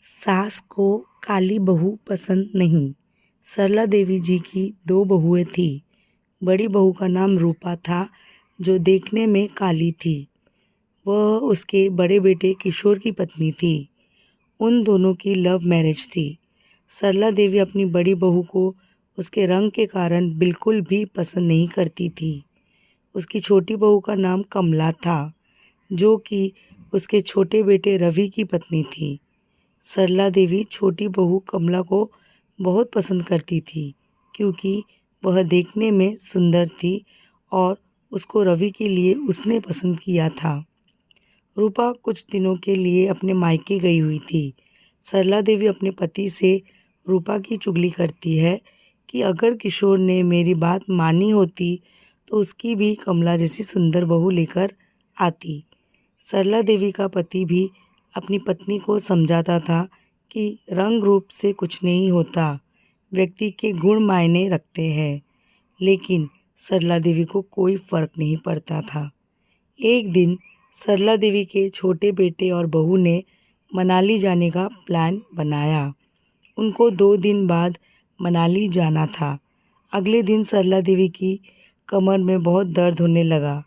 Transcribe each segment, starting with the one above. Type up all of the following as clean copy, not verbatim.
सास को काली बहू पसंद नहीं। सरला देवी जी की दो बहुएं थीं। बड़ी बहू का नाम रूपा था, जो देखने में काली थी। वह उसके बड़े बेटे किशोर की पत्नी थी। उन दोनों की लव मैरिज थी। सरला देवी अपनी बड़ी बहू को उसके रंग के कारण बिल्कुल भी पसंद नहीं करती थी। उसकी छोटी बहू का नाम कमला था, जो कि उसके छोटे बेटे रवि की पत्नी थी। सरला देवी छोटी बहू कमला को बहुत पसंद करती थी, क्योंकि वह देखने में सुंदर थी और उसको रवि के लिए उसने पसंद किया था। रूपा कुछ दिनों के लिए अपने मायके गई हुई थी। सरला देवी अपने पति से रूपा की चुगली करती है कि अगर किशोर ने मेरी बात मानी होती तो उसकी भी कमला जैसी सुंदर बहू लेकर आती। सरला देवी का पति भी अपनी पत्नी को समझाता था कि रंग रूप से कुछ नहीं होता, व्यक्ति के गुण मायने रखते हैं, लेकिन सरला देवी को कोई फर्क नहीं पड़ता था। एक दिन सरला देवी के छोटे बेटे और बहू ने मनाली जाने का प्लान बनाया। उनको 2 दिन बाद मनाली जाना था। अगले दिन सरला देवी की कमर में बहुत दर्द होने लगा।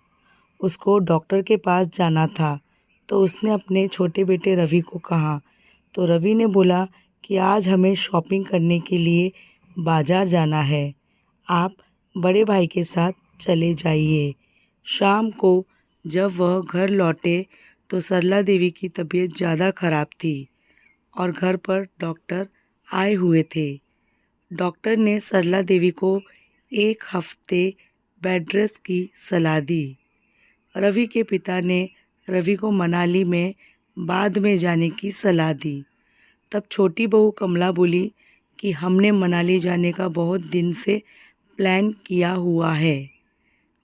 उसको डॉक्टर के पास जाना था, तो उसने अपने छोटे बेटे रवि को कहा। तो रवि ने बोला कि आज हमें शॉपिंग करने के लिए बाज़ार जाना है, आप बड़े भाई के साथ चले जाइए। शाम को जब वह घर लौटे तो सरला देवी की तबीयत ज़्यादा खराब थी और घर पर डॉक्टर आए हुए थे। डॉक्टर ने सरला देवी को 1 हफ्ते बेड रेस्ट की सलाह दी। रवि के पिता ने रवि को मनाली में बाद में जाने की सलाह दी। तब छोटी बहू कमला बोली कि हमने मनाली जाने का बहुत दिन से प्लान किया हुआ है।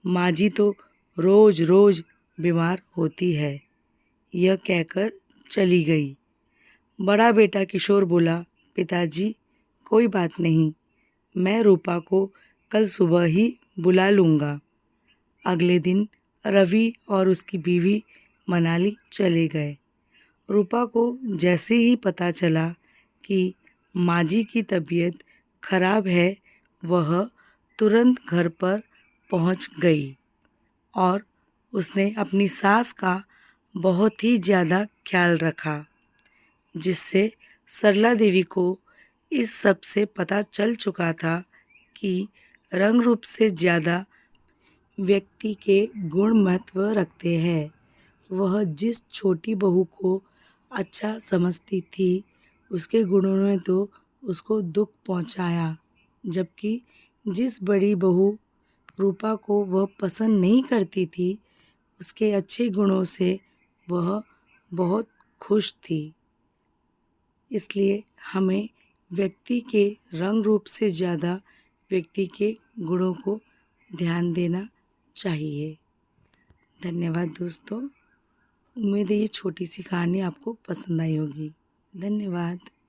माँ जी तो रोज़ रोज़ बीमार होती है। यह कहकर चली गई। बड़ा बेटा किशोर बोला, पिताजी कोई बात नहीं, मैं रूपा को कल सुबह ही बुला लूँगा। अगले दिन रवि और उसकी बीवी मनाली चले गए। रूपा को जैसे ही पता चला कि माँ जी की तबीयत खराब है, वह तुरंत घर पर पहुंच गई और उसने अपनी सास का बहुत ही ज़्यादा ख्याल रखा, जिससे सरला देवी को इस सब से पता चल चुका था कि रंग रूप से ज़्यादा व्यक्ति के गुण महत्व रखते हैं। वह जिस छोटी बहू को अच्छा समझती थी, उसके गुणों ने तो उसको दुख पहुंचाया, जबकि जिस बड़ी बहू रूपा को वह पसंद नहीं करती थी, उसके अच्छे गुणों से वह बहुत खुश थी। इसलिए हमें व्यक्ति के रंग रूप से ज़्यादा व्यक्ति के गुणों को ध्यान देना चाहिए। धन्यवाद दोस्तों। उम्मीद है ये छोटी सी कहानी आपको पसंद आई होगी। धन्यवाद।